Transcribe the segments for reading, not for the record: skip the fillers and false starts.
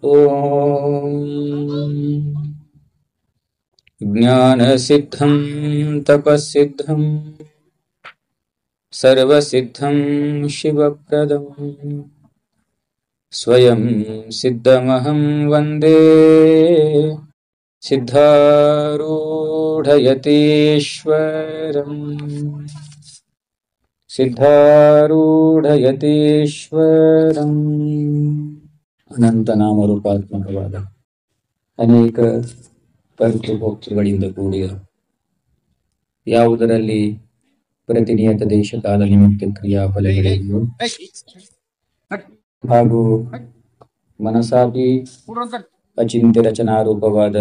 ಓಂ ಜ್ಞಾನಸಿದ್ಧಂ ತಪಸ್ಸಿದ್ಧಂ ಸರ್ವಸಿದ್ಧಂ ಶಿವಪ್ರದಂ ಸ್ವಯಂ ಸಿದ್ಧಮಹಂ ವಂದೇ ಸಿದ್ಧಾರೂಢಯತೀಶ್ವರಂ ಸಿದ್ಧಾರೂಢಯತೀಶ್ವರಂ. ಅನಂತ ನಾಮರೂಪಾತ್ಮಕವಾದ ಅನೇಕ ಕರ್ತೃಭೋಕ್ತೃಗಳಿಂದ ಕೂಡಿದ, ಯಾವುದರಲ್ಲಿ ಪ್ರತಿನಿಯತ ದೇಶಕಾಲ ನಿಮಿತ್ತ ಕ್ರಿಯಾಫಲಗಳಿವೆಯೋ ಹಾಗೂ ಮನಸಾಪಿ ಅಚಿಂತ್ಯ ರಚನಾರೂಪವಾದ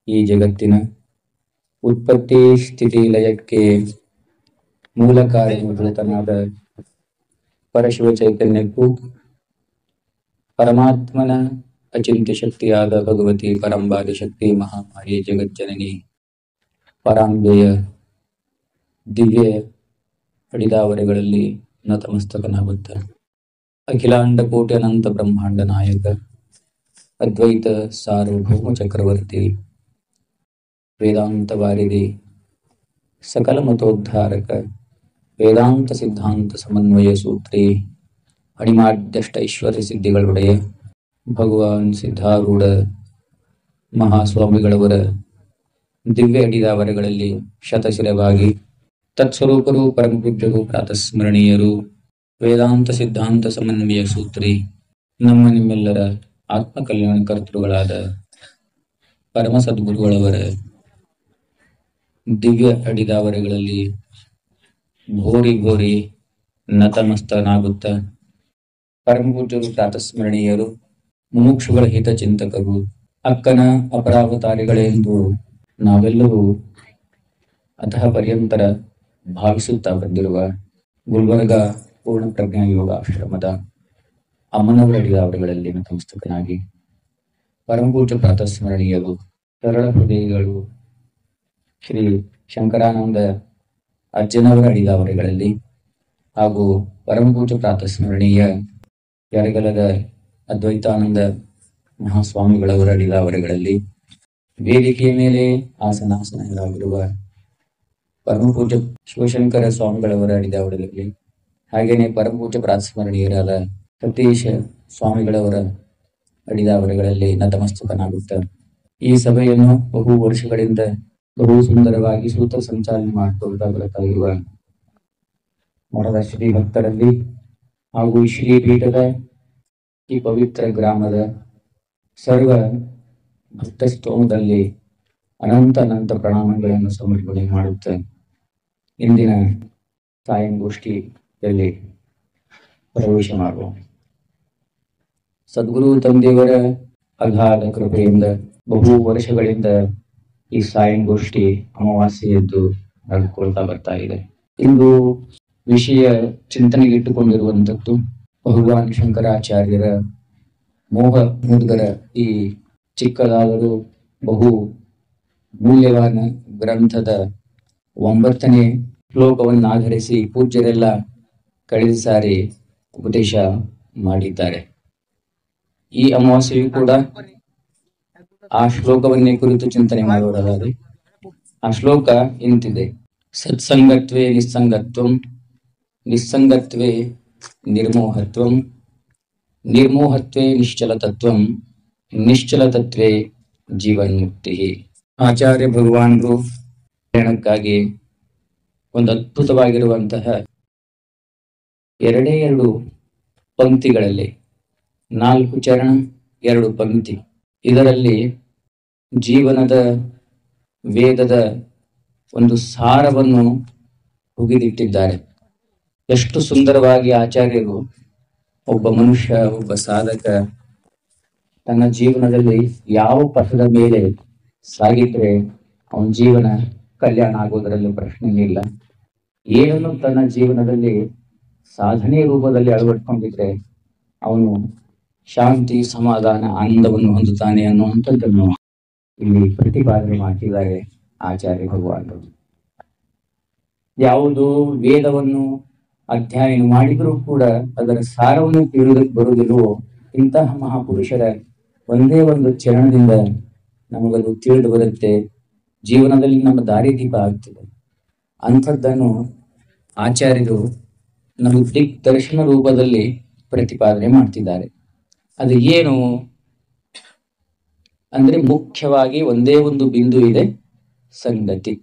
ಈ ಜಗತ್ತಿನ ಉತ್ಪತ್ತಿ ಸ್ಥಿತಿ ಲಯಕ್ಕೆ ಮೂಲ ಕಾರಣಭೂತನಾದ ಪರಶಿವ ಚೈತನ್ಯಕ್ಕೂ ಪರಮಾತ್ಮನ ಅಚಿಂತ್ಯ ಶಕ್ತಿಯಾದ ಭಗವತಿ ಪರಂಬಾದಿ ಶಕ್ತಿ ಮಹಾಮಾಯೆ ಜಗಜ್ಜನನಿ ಪರಾಂಬೆಯ ದಿವ್ಯ ಅಡಿದಾವರೆಗಳಲ್ಲಿ ನತಮಸ್ತಕನಾಗುತ್ತ ಅಖಿಲಾಂಡ ಕೋಟಿ ಅನಂತ ಬ್ರಹ್ಮಾಂಡ ನಾಯಕ ಅದ್ವೈತ ಸಾರ್ವಭೌಮ ಚಕ್ರವರ್ತಿ ವೇದಾಂತ ವಾರಿಧಿ ಸಕಲ ಮತೋದ್ಧಾರಕ ವೇದಾಂತ ಸಿದ್ಧಾಂತ ಸಮನ್ವಯ ಸೂತ್ರಿ ಅಣಿಮಾಡ್ಯಷ್ಟ ಐಶ್ವರ್ಯ ಸಿದ್ಧಿಗಳುಡೆಯ ಭಗವಾನ್ ಸಿದ್ಧಾರೂಢ ಮಹಾಸ್ವಾಮಿಗಳವರ ದಿವ್ಯ ಅಡಿದಾವರೆಗಳಲ್ಲಿ ಶತಶಿರವಾಗಿ ತತ್ಸ್ವರೂಪರು ಪರಮಪೂಜ್ಯರು ಪ್ರಾತಸ್ಮರಣೀಯರು ವೇದಾಂತ ಸಿದ್ಧಾಂತ ಸಮನ್ವಯ ಸೂತ್ರಿ ನಮ್ಮ ನಿಮ್ಮೆಲ್ಲರ ಆತ್ಮಕಲ್ಯಾಣ ಕರ್ತೃಗಳಾದ ಪರಮ ಸದ್ಗುರುಗಳವರ ದಿವ್ಯ ಅಡಿದಾವರೆಗಳಲ್ಲಿ ಘೋರಿ ಘೋರಿ ನತಮಸ್ತನಾಗುತ್ತ ಪರಮಪೂಜ್ಯರು ಪ್ರಾತಸ್ಮರಣೀಯರು ಮುಮುಕ್ಷುಗಳ ಹಿತಚಿಂತಕರು ಅಕ್ಕನ ಅಪರಾವತಾರಿಗಳೆಂದು ನಾವೆಲ್ಲರೂ ಅತಃ ಪರ್ಯಂತರ ಭಾವಿಸುತ್ತಾ ಬಂದಿರುವ ಗುಲ್ಬರ್ಗ ಪೂರ್ಣ ಪ್ರಜ್ಞಾ ಯೋಗಾಶ್ರಮದ ಅಮ್ಮನವರ ಅಡಿದಾವರೆಗಳಲ್ಲಿ ನತಮಸ್ತಕನಾಗಿ ಪರಮಪೂಜ್ಯ ಪ್ರಾತಸ್ಮರಣೀಯರು ಸರಳ ಹೃದಯಗಳು ಶ್ರೀ ಶಂಕರಾನಂದ ಅಜ್ಜನವರ ಅಡಿದಾವರೆಗಳಲ್ಲಿ ಹಾಗೂ ಪರಮಪೂಜ್ಯ ಪ್ರಾತಸ್ಮರಣೀಯ ಯರಗಲದ ಅದ್ವೈತಾನಂದ ಮಹಾಸ್ವಾಮಿಗಳವರ ಅಡಿದಾವರೆಗಳಲ್ಲಿ ವೇದಿಕೆಯ ಮೇಲೆ ಆಸನಾಸನರಾಗಿರುವ ಪರಮಪೂಜ್ಯ ಶಿವಶಂಕರ ಸ್ವಾಮಿಗಳವರ ಅಡಿದಾವರೆಗಳಲ್ಲಿ ಹಾಗೇನೆ ಪರಮಪೂಜ್ಯ ಪ್ರಾತಸ್ಮರಣೀಯರಾದ ಸತೀಶ ಸ್ವಾಮಿಗಳವರ ಅಡಿದಾವರೆಗಳಲ್ಲಿ ನತಮಸ್ತಕನಾಗುತ್ತ ಈ ಸಭೆಯನ್ನು ಬಹು ವರ್ಷಗಳಿಂದ ಬಹು ಸುಂದರವಾಗಿ ಸೂತ್ರ ಸಂಚಾಲನೆ ಮಾಡಿಕೊಳ್ತಾ ಬರ್ತಾ ಇರುವ ಮಠದ ಶ್ರೀ ಭಕ್ತರಲ್ಲಿ ಹಾಗೂ ಶ್ರೀ ಪೀಠದ ಈ ಪವಿತ್ರ ಗ್ರಾಮದ ಸರ್ವ ಭಕ್ತ ಸ್ತೋಮದಲ್ಲಿ ಅನಂತ ಅನಂತ ಪ್ರಣಾಮಗಳನ್ನು ಸಮರ್ಪಣೆ ಮಾಡುತ್ತ ಇಂದಿನ ಸಾಯಂಗೋಷ್ಠಿಯಲ್ಲಿ ಪ್ರವೇಶ ಮಾಡುವ ಸದ್ಗುರು ತಂದೆಯವರ ಅಗಾಧ ಕೃಪೆಯಿಂದ ಬಹು ವರ್ಷಗಳಿಂದ ಈ ಸಾಯಂಗೋಷ್ಠಿ ಅಮಾವಾಸ್ಯೆಯದ್ದು ನಡೆದುಕೊಳ್ತಾ ಬರ್ತಾ ಇದೆ. ಇಂದು ವಿಷಯ ಚಿಂತನೆಗೆ ಇಟ್ಟುಕೊಂಡಿರುವಂಥದ್ದು ಭಗವಾನ್ ಶಂಕರಾಚಾರ್ಯರ ಮೋಹ ಮುದ್ಗರ ಈ ಚಿಕ್ಕದಾದರೂ ಬಹು ಮೂಲ್ಯವಾದ ಗ್ರಂಥದ 9ನೇ ಶ್ಲೋಕವನ್ನಾಧರಿಸಿ ಪೂಜ್ಯರೆಲ್ಲ ಕಳೆದ ಸಾರಿ ಉಪದೇಶ ಮಾಡಿದ್ದಾರೆ. ಈ ಅಮಾವಾಸ್ಯೆಯು ಕೂಡ ಆ ಶ್ಲೋಕವನ್ನೇ ಕುರಿತು ಚಿಂತನೆ ಮಾಡುವುದಾದರೆ ಆ ಶ್ಲೋಕ ಇಂತಿದೆ: ಸತ್ಸಂಗತ್ವೇ ನಿಸ್ಸಂಗತ್ವಂ, ನಿಸ್ಸಂಗತ್ವೇ ನಿರ್ಮೋಹತ್ವಂ, ನಿರ್ಮೋಹತ್ವೇ ನಿಶ್ಚಲತತ್ವಂ, ನಿಶ್ಚಲತತ್ವೇ ಜೀವನ್ಮುಕ್ತಿ. ಆಚಾರ್ಯ ಭಗವಾನರು ಜ್ಞಾನಕ್ಕಾಗಿ ಒಂದು ಅದ್ಭುತವಾಗಿರುವಂತಹ 2 ಪಂಕ್ತಿಗಳಲ್ಲಿ 4 ಚರಣ 2 ಪಂಕ್ತಿ, ಇದರಲ್ಲಿ ಜೀವನದ ವೇದದ ಒಂದು ಸಾರವನ್ನು ಹುಗಿದಿಟ್ಟಿದ್ದಾರೆ. ಎಷ್ಟು ಸುಂದರವಾಗಿ ಆಚಾರ್ಯರು ಒಬ್ಬ ಮನುಷ್ಯ, ಒಬ್ಬ ಸಾಧಕ ತನ್ನ ಜೀವನದಲ್ಲಿ ಯಾವ ಪಥದ ಮೇಲೆ ಸಾಗಿದ್ರೆ ಅವನ ಜೀವನ ಕಲ್ಯಾಣ ಆಗೋದರಲ್ಲಿ ಪ್ರಶ್ನೆ ಇಲ್ಲ. ಏನನ್ನು ತನ್ನ ಜೀವನದಲ್ಲಿ ಸಾಧನೆ ರೂಪದಲ್ಲಿ ಅಳವಡಿಕೊಂಡಿದ್ರೆ ಅವನು ಶಾಂತಿ, ಸಮಾಧಾನ, ಆನಂದವನ್ನು ಹೊಂದುತ್ತಾನೆ ಅನ್ನುವಂಥದ್ದನ್ನು ಇಲ್ಲಿ ಪ್ರತಿಪಾದನೆ ಮಾಡಿದ್ದಾರೆ ಆಚಾರ್ಯ ಭಗವಾನರು. ಯಾವುದು ವೇದವನ್ನು ಅಧ್ಯಯನ ಮಾಡಿದರೂ ಕೂಡ ಅದರ ಸಾರವನ್ನು ತಿಳಿದಕ್ಕೆ ಬರುವುದಿಲ್ಲವೋ ಇಂತಹ ಮಹಾಪುರುಷರ ಒಂದೇ ಒಂದು ಚರಣದಿಂದ ನಮಗದು ತಿಳಿದು ಬರುತ್ತೆ, ಜೀವನದಲ್ಲಿ ನಮ್ಮ ದಾರಿದೀಪ ಆಗ್ತದೆ. ಅಂಥದ್ದನ್ನು ಆಚಾರ್ಯರು ನಮಗೆ ದಿಗ್ದರ್ಶನ ರೂಪದಲ್ಲಿ ಪ್ರತಿಪಾದನೆ ಮಾಡ್ತಿದ್ದಾರೆ. ಅದು ಏನು ಅಂದ್ರೆ ಮುಖ್ಯವಾಗಿ ಒಂದೇ ಒಂದು ಬಿಂದು ಇದೆ, ಸಂಗತಿ.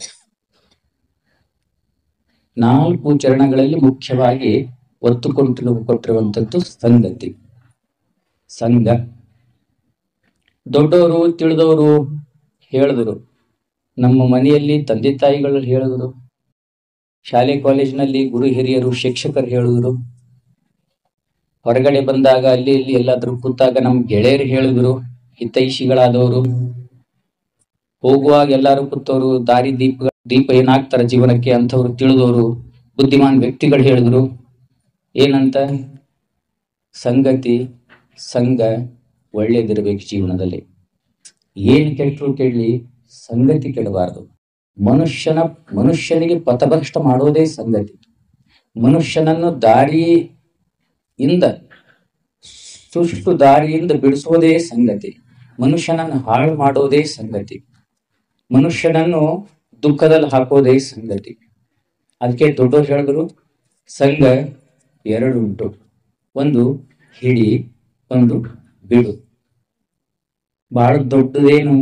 4 ಚರಣಗಳಲ್ಲಿ ಮುಖ್ಯವಾಗಿ ಒತ್ತು ಕೊಟ್ಟಿರುವಂಥದ್ದು ಸಂಗತಿ, ಸಂಘ. ದೊಡ್ಡವರು ತಿಳಿದವರು ಹೇಳಿದ್ರು, ನಮ್ಮ ಮನೆಯಲ್ಲಿ ತಂದೆ ತಾಯಿಗಳು ಹೇಳಿದ್ರು, ಶಾಲೆ ಕಾಲೇಜಿನಲ್ಲಿ ಗುರು ಹಿರಿಯರು ಶಿಕ್ಷಕರು ಹೇಳಿದ್ರು, ಹೊರಗಡೆ ಬಂದಾಗ ಅಲ್ಲಿ ಇಲ್ಲಿ ಎಲ್ಲಾದ್ರೂ ಕೂತಾಗ ನಮ್ಮ ಗೆಳೆಯರು ಹೇಳಿದ್ರು, ಹಿತೈಷಿಗಳಾದವರು, ಹೋಗುವಾಗ ಎಲ್ಲಾರು ಕೂತವರು, ದಾರಿ ದೀಪ ಏನಾಗ್ತಾರ ಜೀವನಕ್ಕೆ ಅಂಥವ್ರು ತಿಳಿದವರು, ಬುದ್ಧಿಮಾನ್ ವ್ಯಕ್ತಿಗಳು ಹೇಳಿದ್ರು. ಏನಂತ? ಸಂಗತಿ, ಸಂಘ ಒಳ್ಳೇದಿರ್ಬೇಕು ಜೀವನದಲ್ಲಿ. ಏನ್ ಕೆಟ್ಟರು ಕೆಡ್ಲಿ, ಸಂಗತಿ ಕೆಡಬಾರದು. ಮನುಷ್ಯನಿಗೆ ಪಥಭ್ರಷ್ಟ ಮಾಡೋದೇ ಸಂಗತಿ. ಮನುಷ್ಯನನ್ನು ದಾರಿಯಿಂದ, ಸುಷ್ಟು ದಾರಿಯಿಂದ ಬಿಡಿಸೋದೇ ಸಂಗತಿ. ಮನುಷ್ಯನನ್ನು ಹಾಳು ಮಾಡೋದೇ ಸಂಗತಿ. ಮನುಷ್ಯನನ್ನು ದುಃಖದಲ್ಲಿ ಹಾಕೋದೇ ಸಂಗತಿ. ಅದಕ್ಕೆ ದೊಡ್ಡವರು ಹೇಳಿದ್ರು, ಸಂಘ 2 ಉಂಟು, ಒಂದು ಹಿಡಿ, ಒಂದು ಬಿಡು. ಬಹಳ ದೊಡ್ಡದೇನು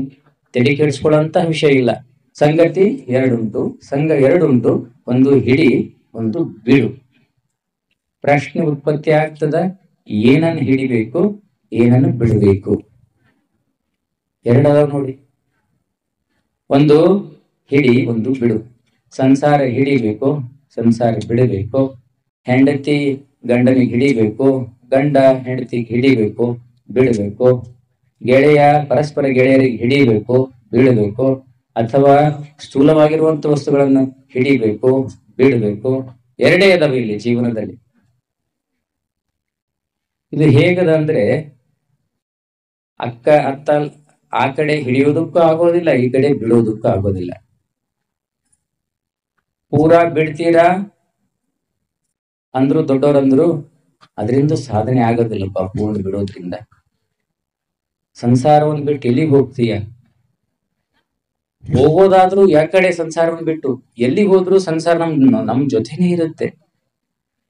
ತಲೆ ಕೆಡಿಸ್ಕೊಳ್ಳೋಂತ ವಿಷಯ ಇಲ್ಲ. ಸಂಗತಿ 2 ಉಂಟು, ಸಂಘ 2 ಉಂಟು, ಒಂದು ಹಿಡಿ, ಒಂದು ಬಿಡು. ಪ್ರಶ್ನೆ ಉತ್ಪತ್ತಿ ಆಗ್ತದ, ಏನನ್ನು ಹಿಡಿಬೇಕು, ಏನನ್ನು ಬಿಡಬೇಕು. 2 ಅದಾವ ನೋಡಿ, ಒಂದು ಹಿಡಿ, ಒಂದು ಬಿಡು. ಸಂಸಾರ ಹಿಡಿಬೇಕು, ಸಂಸಾರ ಬಿಡಬೇಕು. ಹೆಂಡತಿ ಗಂಡನಿಗೆ ಹಿಡಿಬೇಕು, ಗಂಡ ಹೆಂಡತಿಗೆ ಹಿಡಿಬೇಕು, ಬಿಡಬೇಕು. ಗೆಳೆಯ ಪರಸ್ಪರ ಗೆಳೆಯರಿಗೆ ಹಿಡಿಬೇಕು, ಬಿಡಬೇಕು. ಅಥವಾ ಸ್ಥೂಲವಾಗಿರುವಂತ ವಸ್ತುಗಳನ್ನು ಹಿಡಿಬೇಕು, ಬಿಡಬೇಕು. 2 ಅದಾವ ಇಲ್ಲಿ ಜೀವನದಲ್ಲಿ. ಇದು ಹೇಗದ ಅಂದ್ರೆ, ಅತ್ತ ಆ ಕಡೆ ಹಿಡಿಯೋದಕ್ಕೂ ಆಗೋದಿಲ್ಲ, ಈ ಕಡೆ ಬಿಡೋದಕ್ಕೂ ಆಗೋದಿಲ್ಲ. ಪೂರಾ ಬಿಡ್ತೀರಾ ಅಂದ್ರು ದೊಡ್ಡವರಂದ್ರು, ಅದರಿಂದ ಸಾಧನೆ ಆಗೋದಿಲ್ಲಪ್ಪ ಪೂರ್ಣ ಬಿಡೋದ್ರಿಂದ. ಸಂಸಾರವನ್ನು ಬಿಟ್ಟು ಎಲ್ಲಿಗೆ ಹೋಗ್ತೀಯ? ಹೋಗೋದಾದ್ರೂ ಯಾಕಡೆ ಸಂಸಾರವನ್ನು ಬಿಟ್ಟು ಎಲ್ಲಿಗೆ ಹೋದ್ರು ಸಂಸಾರ ನಮ್ ಜೊತೆನೇ ಇರುತ್ತೆ.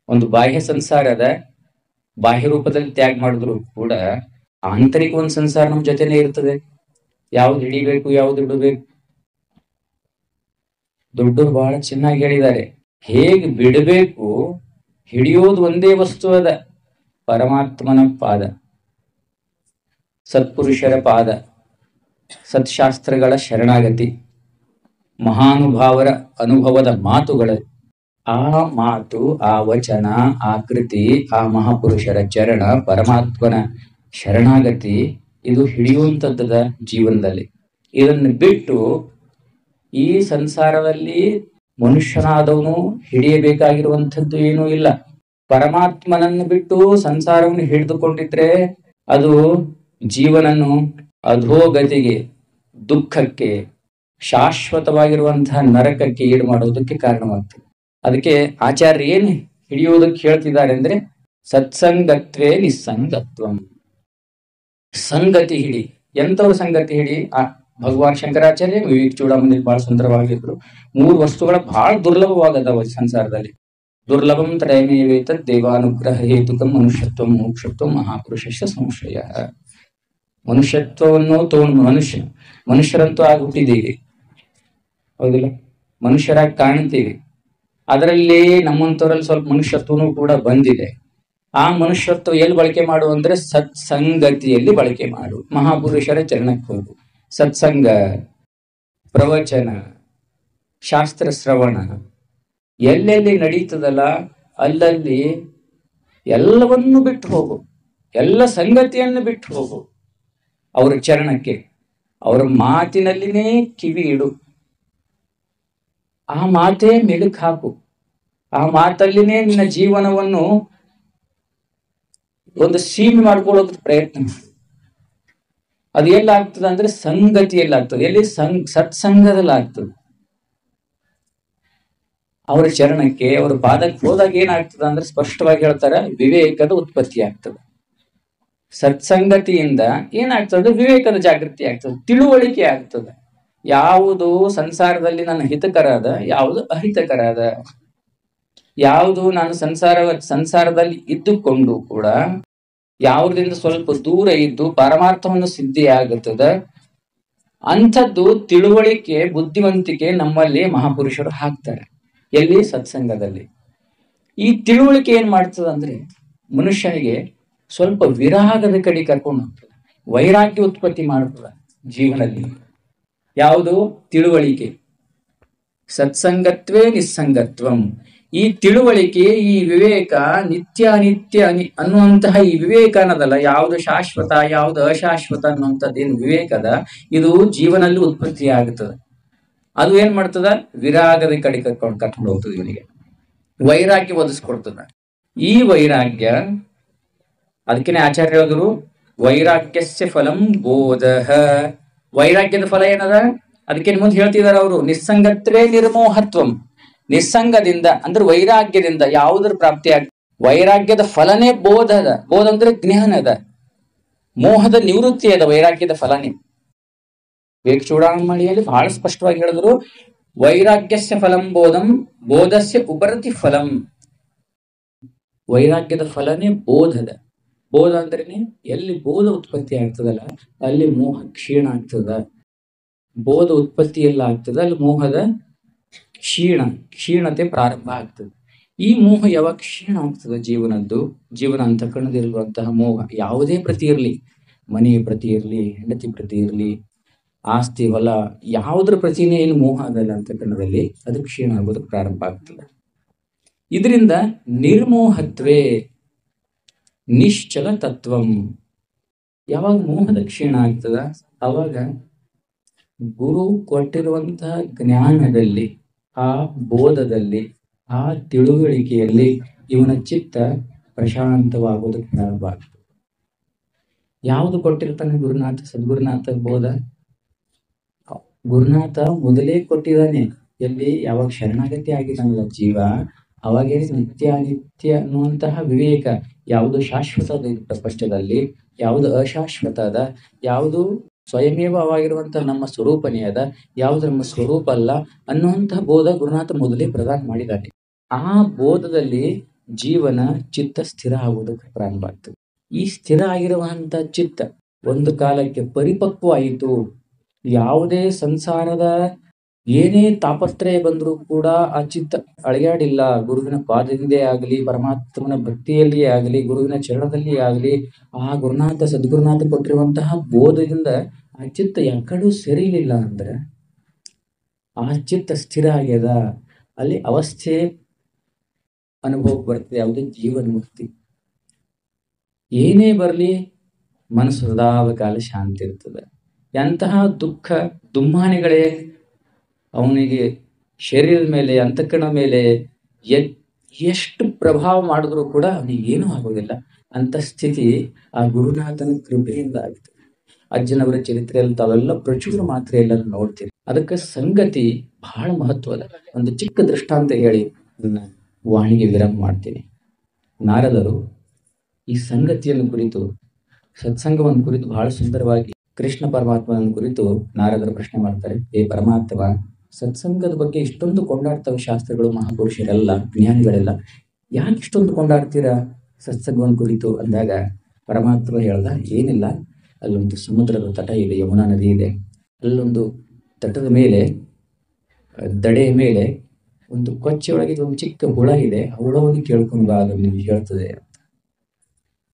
ಒಂದು ಬಾಹ್ಯ ಸಂಸಾರ ಅದ, ಬಾಹ್ಯ ರೂಪದಲ್ಲಿ ತ್ಯಾಗ ಮಾಡಿದ್ರು ಕೂಡ ಆಂತರಿಕ ಒಂದು ಸಂಸಾರ ನಮ್ ಜೊತೆನೇ ಇರ್ತದೆ. ಯಾವ್ದು ಹಿಡಿಬೇಕು, ಯಾವ್ದು ಬಿಡಬೇಕು. ದೊಡ್ಡವರು ಬಹಳ ಚೆನ್ನಾಗಿ ಹೇಳಿದ್ದಾರೆ. ಹೇಗೆ ಬಿಡಬೇಕು, ಹಿಡಿಯೋದು ಒಂದೇ ವಸ್ತು ಅದ, ಪರಮಾತ್ಮನ ಪಾದ, ಸತ್ಪುರುಷರ ಪಾದ, ಸತ್ಶಾಸ್ತ್ರಗಳ ಶರಣಾಗತಿ, ಮಹಾನುಭಾವರ ಅನುಭವದ ಮಾತುಗಳು. ಆ ಮಾತು, ಆ ವಚನ, ಆ ಕೃತಿ, ಆ ಮಹಾಪುರುಷರ ಚರಣ, ಪರಮಾತ್ಮನ ಶರಣಾಗತಿ, ಇದು ಹಿಡಿಯುವಂಥದ್ದದ ಜೀವನದಲ್ಲಿ. ಇದನ್ನು ಬಿಟ್ಟು ಈ ಸಂಸಾರದಲ್ಲಿ ಮನುಷ್ಯನಾದವನು ಹಿಡಿಯಬೇಕಾಗಿರುವಂಥದ್ದು ಏನೂ ಇಲ್ಲ. ಪರಮಾತ್ಮನನ್ನು ಬಿಟ್ಟು ಸಂಸಾರವನ್ನು ಹಿಡಿದುಕೊಂಡಿದ್ರೆ ಅದು ಜೀವನನ್ನು ಅಧೋಗತಿಗೆ, ದುಃಖಕ್ಕೆ, ಶಾಶ್ವತವಾಗಿರುವಂತಹ ನರಕಕ್ಕೆ ಈಡು ಮಾಡೋದಕ್ಕೆ ಕಾರಣವಾಗ್ತದೆ. ಅದಕ್ಕೆ ಆಚಾರ್ಯ ಏನ್ ಹಿಡಿಯೋದಕ್ಕೆ ಹೇಳ್ತಿದ್ದಾರೆ ಅಂದ್ರೆ, ಸತ್ಸಂಗತ್ವೇ ನಿಸ್ಸಂಗತ್ವಂ. ಸಂಗತಿ ಹಿಡಿ. ಎಂತವ್ರ ಸಂಗತಿ ಹಿಡಿ? ಭಗವಾನ್ ಶಂಕರಾಚಾರ್ಯ ವಿವೇಕ ಚೂಡಾಮಣಿ ಬಹಳ ಸುಂದರವಾಗಿದ್ರು. 3 ವಸ್ತುಗಳ ಬಹಳ ದುರ್ಲಭವಾಗದವ ಸಂಸಾರದಲ್ಲಿ. ದುರ್ಲಭಂ ತ್ರಯಮೇವೇತ ದೇವಾನುಗ್ರಹ ಹೇತುಕಂ ಮನುಷ್ಯತ್ವ ಮೋಕ್ಷತ್ವ ಮಹಾಪುರುಷ ಸಂಶಯ. ಮನುಷ್ಯತ್ವವನ್ನು ತಗೊಂಡು ಮನುಷ್ಯರಂತೂ ಆಗಿ ಹುಟ್ಟಿದ್ದೀವಿ, ಹೌದಿಲ್ಲ? ಮನುಷ್ಯರಾಗಿ ಕಾಣ್ತೀವಿ. ಅದರಲ್ಲಿ ನಮ್ಮಂತವರಲ್ಲಿ ಸ್ವಲ್ಪ ಮನುಷ್ಯತ್ವನೂ ಕೂಡ ಬಂದಿದೆ. ಆ ಮನುಷ್ಯತ್ವ ಎಲ್ಲಿ ಬಳಕೆ ಮಾಡು ಅಂದ್ರೆ ಸತ್ಸಂಗತಿಯಲ್ಲಿ ಬಳಕೆ ಮಾಡು. ಮಹಾಪುರುಷರ ಚರಣಕ್ಕೆ ಹೋಗು. ಸತ್ಸಂಗ, ಪ್ರವಚನ, ಶಾಸ್ತ್ರ ಶ್ರವಣ ಎಲ್ಲೆಲ್ಲಿ ನಡೀತದಲ್ಲ ಅಲ್ಲಲ್ಲಿ ಎಲ್ಲವನ್ನೂ ಬಿಟ್ಟು ಹೋಗು. ಎಲ್ಲ ಸಂಗತಿಯನ್ನು ಬಿಟ್ಟು ಹೋಗು. ಅವರ ಚರಣಕ್ಕೆ, ಅವರ ಮಾತಿನಲ್ಲಿನೇ ಕಿವಿ ಇಡು. ಆ ಮಾತೇ ಮೆಲುಕು ಹಾಕು. ಆ ಮಾತಲ್ಲಿನೇ ನಿನ್ನ ಜೀವನವನ್ನು ಒಂದು ಸೀಮೆ ಮಾಡ್ಕೊಳ್ಳೋದಕ್ಕೆ ಪ್ರಯತ್ನ ಮಾಡು. ಅದು ಎಲ್ಲಾಗ್ತದೆ ಅಂದ್ರೆ ಸಂಗತಿಯಲ್ಲಿ ಆಗ್ತದೆ. ಎಲ್ಲಿ? ಸತ್ಸಂಗದಲ್ಲಿ ಆಗ್ತದೆ. ಅವರ ಚರಣಕ್ಕೆ, ಅವರ ಪಾದಕ್ಕೆ ಹೋದಾಗ ಏನಾಗ್ತದೆ ಅಂದ್ರೆ ಸ್ಪಷ್ಟವಾಗಿ ಹೇಳ್ತಾರೆ, ವಿವೇಕದ ಉತ್ಪತ್ತಿ ಆಗ್ತದೆ. ಸತ್ಸಂಗತಿಯಿಂದ ಏನಾಗ್ತದೆ? ವಿವೇಕದ ಜಾಗೃತಿ ಆಗ್ತದೆ, ತಿಳುವಳಿಕೆ ಆಗ್ತದೆ. ಯಾವುದು ಸಂಸಾರದಲ್ಲಿ ನನ್ನ ಹಿತಕರ ಅದ, ಯಾವುದು ಅಹಿತಕರ ಅದ, ಯಾವುದು ನಾನು ಸಂಸಾರದಲ್ಲಿ ಇದ್ದುಕೊಂಡು ಕೂಡ ಯಾವುದರಿಂದ ಸ್ವಲ್ಪ ದೂರ ಇದ್ದು ಪರಮಾರ್ಥವನ್ನು ಸಿದ್ಧಿಯಾಗುತ್ತದ, ಅಂಥದ್ದು ತಿಳುವಳಿಕೆ ಬುದ್ಧಿವಂತಿಕೆ ನಮ್ಮಲ್ಲಿ ಮಹಾಪುರುಷರು ಹಾಕ್ತಾರೆ. ಎಲ್ಲಿ? ಸತ್ಸಂಗದಲ್ಲಿ. ಈ ತಿಳುವಳಿಕೆ ಏನ್ ಮಾಡ್ತದ ಅಂದ್ರೆ ಮನುಷ್ಯನಿಗೆ ಸ್ವಲ್ಪ ವಿರಾಗದ ಕಡೆ ಕರ್ಕೊಂಡು ಹೋಗ್ತದೆ, ವೈರಾಗ್ಯ ಉತ್ಪತ್ತಿ ಮಾಡ್ತದ ಜೀವನದಲ್ಲಿ. ಯಾವುದು? ತಿಳುವಳಿಕೆ. ಸತ್ಸಂಗತ್ವೇ ನಿಸ್ಸಂಗತ್ವಂ. ಈ ತಿಳುವಳಿಕೆ, ಈ ವಿವೇಕ, ನಿತ್ಯ ಅನಿತ್ಯ ಅನ್ನುವಂತಹ ಈ ವಿವೇಕ ಅನ್ನೋದಲ್ಲ, ಯಾವುದು ಶಾಶ್ವತ ಯಾವುದು ಅಶಾಶ್ವತ ಅನ್ನುವಂಥದ್ದೇನು ವಿವೇಕದ, ಇದು ಜೀವನದಲ್ಲಿ ಉತ್ಪತ್ತಿ ಆಗುತ್ತದೆ. ಅದು ಏನ್ ಮಾಡ್ತದ? ವಿರಾಗದ ಕಡೆ ಕರ್ಕೊಂಡು ಹೋಗ್ತದೆ, ಇವನಿಗೆ ವೈರಾಗ್ಯ ಒದಗಿಸ್ಕೊಡ್ತದ. ಈ ವೈರಾಗ್ಯ, ಅದಕ್ಕೇನೆ ಆಚಾರ್ಯ ಹೇಳಿದ್ರು, ವೈರಾಗ್ಯಸ್ಯ ಫಲಂ ಬೋಧಃ. ವೈರಾಗ್ಯದ ಫಲ ಏನದ? ಅದಕ್ಕೇನು ಮುಂದೆ ಹೇಳ್ತಿದಾರೆ ಅವರು, ನಿಸ್ಸಂಗತ್ವೇ ನಿರ್ಮೋಹತ್ವಂ. ನಿಸ್ಸಂಗದಿಂದ ಅಂದ್ರೆ ವೈರಾಗ್ಯದಿಂದ ಯಾವುದರ ಪ್ರಾಪ್ತಿ ಆಗ್ತದೆ? ವೈರಾಗ್ಯದ ಫಲನೇ ಬೋಧದ. ಬೋಧ ಅಂದ್ರೆ ಜ್ಞಾನದ, ಮೋಹದ ನಿವೃತ್ತಿ ಅದ ವೈರಾಗ್ಯದ ಫಲನೇ. ವಿವೇಕ ಚೂಡಾಮಣಿಯಲ್ಲಿ ಬಹಳ ಸ್ಪಷ್ಟವಾಗಿ ಹೇಳಿದ್ರು, ವೈರಾಗ್ಯಸ್ಯ ಫಲಂ ಬೋಧಂ ಬೋಧಸ್ಯ ಉಪರತಿ ಫಲಂ. ವೈರಾಗ್ಯದ ಫಲನೇ ಬೋಧದ. ಬೋಧ ಅಂದ್ರೇನೆ ಎಲ್ಲಿ ಬೋಧ ಉತ್ಪತ್ತಿ ಆಗ್ತದಲ್ಲ ಅಲ್ಲಿ ಮೋಹ ಕ್ಷೀಣ ಆಗ್ತದ. ಬೋಧ ಉತ್ಪತ್ತಿ ಎಲ್ಲ ಆಗ್ತದ ಅಲ್ಲಿ ಮೋಹದ ಕ್ಷೀಣತೆ ಪ್ರಾರಂಭ ಆಗ್ತದೆ. ಈ ಮೋಹ ಯಾವಾಗ ಕ್ಷೀಣ ಆಗ್ತದೆ ಜೀವನ ಅಂತಃಕರಣದಲ್ಲಿರುವಂತಹ ಮೋಹ ಯಾವುದೇ ಪ್ರತಿ ಇರಲಿ, ಮನೆಯ ಪ್ರತಿ ಇರಲಿ, ಹೆಂಡತಿ ಪ್ರತಿ ಇರಲಿ, ಆಸ್ತಿ ಹೊಲ ಯಾವುದ್ರ ಪ್ರತಿನೇ ಏನು ಮೋಹ ಆಗಲ್ಲ ಅಂತಃಕರಣದಲ್ಲಿ, ಅದು ಕ್ಷೀಣ ಆಗೋದಕ್ಕೆ ಪ್ರಾರಂಭ ಆಗ್ತದೆ. ಇದರಿಂದ ನಿರ್ಮೋಹತ್ವೇ ನಿಶ್ಚಲ ತತ್ವಂ. ಯಾವಾಗ ಮೋಹದ ಕ್ಷೀಣ ಆಗ್ತದ ಅವಾಗ ಗುರು ಕೊಟ್ಟಿರುವಂತಹ ಜ್ಞಾನದಲ್ಲಿ, ಆ ಬೋಧದಲ್ಲಿ, ಆ ತಿಳುವಳಿಕೆಯಲ್ಲಿ ಇವನ ಚಿತ್ತ ಪ್ರಶಾಂತವಾಗೋದಕ್ಕೆ ಪ್ರಾರಂಭ ಆಗ್ತದೆ. ಯಾವುದು ಕೊಟ್ಟಿರ್ತಾನೆ ಗುರುನಾಥ, ಸದ್ಗುರುನಾಥ ಬೋಧ? ಗುರುನಾಥ ಮೊದಲೇ ಕೊಟ್ಟಿದ್ದಾನೆ. ಎಲ್ಲಿ? ಯಾವಾಗ ಶರಣಾಗತಿ ಆಗಿದ್ದಾನಲ್ಲ ಜೀವ, ಅವಾಗೇ ನಿತ್ಯ ಅನಿತ್ಯ ಅನ್ನುವಂತಹ ವಿವೇಕ, ಯಾವುದು ಶಾಶ್ವತದ ಪ್ರಪಂಚದಲ್ಲಿ, ಯಾವುದು ಅಶಾಶ್ವತ ಅದ, ಯಾವುದು ಸ್ವಯಮೇವವಾಗಿರುವಂತಹ ನಮ್ಮ ಸ್ವರೂಪನೇ ಅದ, ಯಾವುದು ನಮ್ಮ ಸ್ವರೂಪ ಅಲ್ಲ ಅನ್ನುವಂತಹ ಬೋಧ ಗುರುನಾಥ ಮೊದಲೇ ಪ್ರದಾನ ಮಾಡಿದ್ದಾನೆ. ಆ ಬೋಧದಲ್ಲಿ ಜೀವನ ಚಿತ್ತ ಸ್ಥಿರ ಆಗುವುದಕ್ಕೆ ಪ್ರಾರಂಭ ಆಗ್ತದೆ. ಈ ಸ್ಥಿರ ಆಗಿರುವಂತ ಚಿತ್ತ ಒಂದು ಕಾಲಕ್ಕೆ ಪರಿಪಕ್ವ ಆಯಿತು. ಯಾವುದೇ ಸಂಸಾರದ ಏನೇ ತಾಪತ್ರಯ ಬಂದರೂ ಕೂಡ ಆ ಚಿತ್ತ ಅಳೆಯಾಡಿಲ್ಲ. ಗುರುವಿನ ಪಾದದಿಂದೇ ಆಗಲಿ, ಪರಮಾತ್ಮನ ಭಕ್ತಿಯಲ್ಲಿಯೇ ಆಗಲಿ, ಗುರುವಿನ ಚರಣದಲ್ಲಿಯೇ ಆಗಲಿ, ಆ ಗುರುನಾಥ ಸದ್ಗುರುನಾಥ ಕೊಟ್ಟಿರುವಂತಹ ಬೋಧದಿಂದ ಆ ಚಿತ್ತ ಯಾಕಡೂ ಸರಿಲಿಲ್ಲ ಅಂದ್ರೆ ಆ ಚಿತ್ತ ಸ್ಥಿರ ಆಗ್ಯದ. ಅಲ್ಲಿ ಅವಸ್ಥೆ ಅನುಭವಕ್ಕೆ ಬರ್ತದೆ, ಯಾವುದೇ ಜೀವನ ಮುಕ್ತಿ. ಏನೇ ಬರಲಿ ಮನಸ್ಸು ಸದಾವ ಕಾಲ ಶಾಂತಿ ಇರ್ತದೆ. ಎಂತಹ ದುಃಖ ದುಮ್ಮಾನಿಗಳೇ ಅವನಿಗೆ ಶರೀರದ ಮೇಲೆ, ಅಂತಃಕರಣ ಮೇಲೆ ಎಷ್ಟು ಪ್ರಭಾವ ಮಾಡಿದ್ರು ಕೂಡ ಅವನಿಗೆ ಏನೂ ಆಗೋದಿಲ್ಲ. ಅಂತ ಸ್ಥಿತಿ ಆ ಗುರುನಾಥನ ಕೃಪೆಯಿಂದ ಆಗ್ತದೆ. ಅಜ್ಜನವರ ಚರಿತ್ರೆಯಲ್ಲಿ ತಾವೆಲ್ಲ ಪ್ರಚುರ ಮಾತ್ರ ಎಲ್ಲರೂ ನೋಡ್ತೀವಿ. ಅದಕ್ಕೆ ಸಂಗತಿ ಬಹಳ ಮಹತ್ವದ. ಒಂದು ಚಿಕ್ಕ ದೃಷ್ಟಾಂತ ಹೇಳಿ ನನ್ನ ವಾಣಿಗೆ ವಿರಾಮ ಮಾಡ್ತೀನಿ. ನಾರದರು ಈ ಸಂಗತಿಯನ್ನು ಕುರಿತು, ಸತ್ಸಂಗವನ್ನು ಕುರಿತು ಬಹಳ ಸುಂದರವಾಗಿ ಕೃಷ್ಣ ಪರಮಾತ್ಮನ ಕುರಿತು ನಾರದರು ಪ್ರಶ್ನೆ ಮಾಡ್ತಾರೆ. ಏ ಪರಮಾತ್ಮ, ಸತ್ಸಂಗದ ಬಗ್ಗೆ ಇಷ್ಟೊಂದು ಕೊಂಡಾಡ್ತವೆ ಶಾಸ್ತ್ರಗಳು, ಮಹಾಪುರುಷರೆಲ್ಲ, ಜ್ಞಾನಿಗಳೆಲ್ಲ, ಯಾಕೆ ಇಷ್ಟೊಂದು ಕೊಂಡಾಡ್ತೀರಾ ಸತ್ಸಂಗವನ್ನು ಕುರಿತು ಅಂದಾಗ ಪರಮಾತ್ಮ ಹೇಳ್ದ, ಏನಿಲ್ಲ, ಅಲ್ಲೊಂದು ಸಮುದ್ರದ ತಟ ಇದೆ, ಯಮುನಾ ನದಿ ಇದೆ. ಅಲ್ಲೊಂದು ತಟದ ಮೇಲೆ, ದಡೆಯ ಮೇಲೆ ಒಂದು ಕೊಚ್ಚೆಯೊಳಗೆ ಒಂದು ಚಿಕ್ಕ ಹುಳ ಇದೆ. ಆ ಹುಳವನ್ನು ಕೇಳ್ಕೊಂಡು ಬಾ, ಅದು ನಿಮ್ಗೆ ಹೇಳ್ತದೆ ಅಂತ.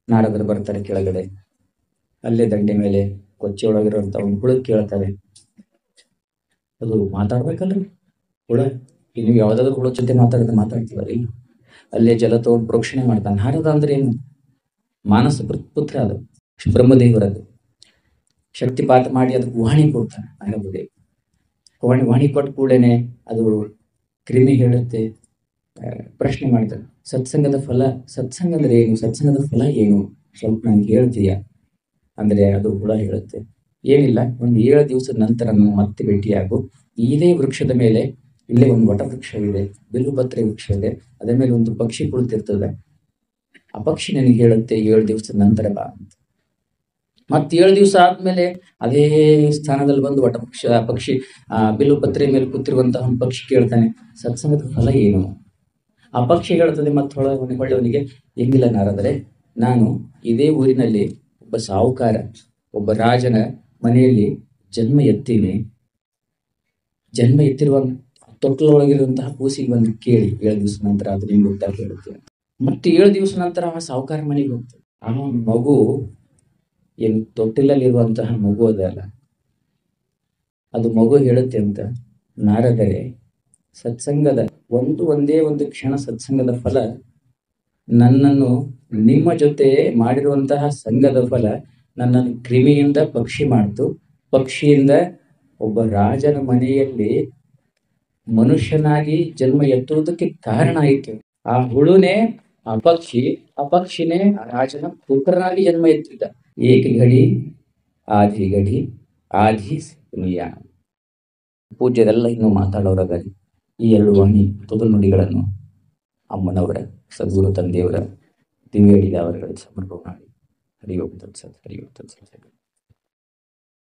ನಾರದರು ಬರ್ತಾರೆ ಕೆಳಗಡೆ. ಅಲ್ಲೇ ದಂಡೆ ಮೇಲೆ ಕೊಚ್ಚೆಯೊಳಗಿರುವಂತ ಒಂದು ಹುಳ ಕೇಳ್ತಾರೆ. ಅದು ಮಾತಾಡ್ಬೇಕಲ್ರಿ ಹುಳ. ನೀವು ಯಾವ್ದಾದ್ರು ಹುಳ ಜೊತೆ ಮಾತಾಡ್ತೀವಲ್ಲ. ಅಲ್ಲೇ ಜಲ ತಗೊಂಡು ಪ್ರೋಕ್ಷಣೆ ಮಾಡ್ತಾನೆ. ನಾರದ ಅಂದ್ರೆ ಏನು? ಮಾನಸ ಪುತ್ರ, ಅದು ಬ್ರಹ್ಮದೇವರದ್ದು. ಶಕ್ತಿಪಾತ ಮಾಡಿ ಅದಕ್ಕೆ ವಾಣಿ ಕೊಡ್ತಾನೆ ನಾರದದೇವ್. ವಾಣಿ ಕೊಟ್ಟ ಕೂಡೇನೆ ಅದು ಕ್ರಿಮಿ ಹೇಳುತ್ತೆ, ಪ್ರಶ್ನೆ ಮಾಡ್ತಾನೆ, ಸತ್ಸಂಗದ ಫಲ, ಸತ್ಸಂಗ ಅಂದ್ರೆ ಏನು, ಸತ್ಸಂಗದ ಫಲ ಏನು, ಸ್ವಲ್ಪ ನಂಗೆ ಹೇಳ್ತೀಯಾ ಅಂದ್ರೆ ಅದು ಹುಳ ಹೇಳುತ್ತೆ, ಏನಿಲ್ಲ, ಒಂದು 7 ದಿವಸದ ನಂತರ ನಾನು ಮತ್ತೆ ಭೇಟಿಯಾಗು. ಇದೇ ವೃಕ್ಷದ ಮೇಲೆ, ಇಲ್ಲೇ ಒಂದು ವಟ ವೃಕ್ಷವಿದೆ, ಬಿಲ್ವಪತ್ರೆ ವೃಕ್ಷ ಇದೆ, ಅದ ಮೇಲೆ ಒಂದು ಪಕ್ಷಿ ಕುಳಿತಿರ್ತದೆ. ಆ ಪಕ್ಷಿ ನನಗೆ ಹೇಳುತ್ತೆ 7 ದಿವಸದ ನಂತರ ಬಾ ಅಂತ. ಮತ್ತೆ 7 ದಿವಸ ಆದ್ಮೇಲೆ ಅದೇ ಸ್ಥಾನದಲ್ಲಿ ಬಂದು ಪಕ್ಷಿ ಬಿಲ್ಲು ಪತ್ರೆ ಮೇಲೆ ಕೂತಿರುವಂತಹ ಒಂದು ಪಕ್ಷಿ ಕೇಳ್ತಾನೆ, ಸತ್ಸಂಗದ ಫಲ ಏನು? ಆ ಪಕ್ಷಿ ಹೇಳ್ತದೆ ಮತ್ತೆ ಹೊಳ್ಳೆವನಿಗೆ, ಹೆಂಗಿಲ್ಲ ನಾರದರೆ, ನಾನು ಇದೇ ಊರಿನಲ್ಲಿ ಒಬ್ಬ ಸಾಹುಕಾರ, ಒಬ್ಬ ರಾಜನ ಮನೆಯಲ್ಲಿ ಜನ್ಮ ಎತ್ತೀನಿ. ಜನ್ಮ ಎತ್ತಿರುವ ತೊಟ್ಟಲೊಳಗಿರುವಂತಹ ಕೂಸಿಗೆ ಬಂದು ಕೇಳಿ 7 ದಿವಸ ನಂತರ ಅದು ನಿಮ್ಗೆ ಗೊತ್ತಾಗಿ ಹೇಳುತ್ತೆ. ಮತ್ತೆ 7 ದಿವಸ ನಂತರ ಆ ಸಾಹುಕಾರ ಮನೆಗೆ ಹೋಗ್ತದೆ. ಆ ಮಗು ಏನು ತೊಟ್ಟಿಲಲ್ಲಿರುವಂತಹ ಮಗು ಅದಲ್ಲ, ಅದು ಮಗು ಹೇಳುತ್ತೆ ಅಂತ, ನಾರದರೆ ಸತ್ಸಂಗದ ಒಂದೇ ಒಂದು ಕ್ಷಣ ಸತ್ಸಂಗದ ಫಲ, ನನ್ನನ್ನು ನಿಮ್ಮ ಜೊತೆ ಮಾಡಿರುವಂತಹ ಸಂಘದ ಫಲ ನನ್ನನ್ನು ಕ್ರಿಮಿಯಿಂದ ಪಕ್ಷಿ ಮಾಡ್ತು, ಪಕ್ಷಿಯಿಂದ ಒಬ್ಬ ರಾಜನ ಮನೆಯಲ್ಲಿ ಮನುಷ್ಯನಾಗಿ ಜನ್ಮ ಎತ್ತುವುದಕ್ಕೆ ಕಾರಣ ಆಯಿತು. ಆ ಹುಳುನೇ ಆ ಪಕ್ಷಿನೇ ಆ ರಾಜನ ಪುತ್ರನಾಗಿ ಜನ್ಮ ಎತ್ತಿದ್ದ. ಏಕ ಗಡಿ ಆಧಿ ಗಡಿ ಆಧಿ ನುಯ್ಯ. ಪೂಜ್ಯರೆಲ್ಲ ಇನ್ನು ಮಾತಾಡೋರಾಗಲಿ ಈ 2 ವಾಣಿ ತೊದಲು ನುಡಿಗಳನ್ನು ಅಮ್ಮನವರ ಸದ್ಗುರು ತಂದೆಯವರ ದಿವ್ಯ ಅವರುಗಳಿಗೆ ಸಮರ್ಪಣೆ ಮಾಡಿ. ಹರಿ ಓಂ ತತ್ಸತ್, ಹರಿ ಓಂ ತತ್ಸತ್.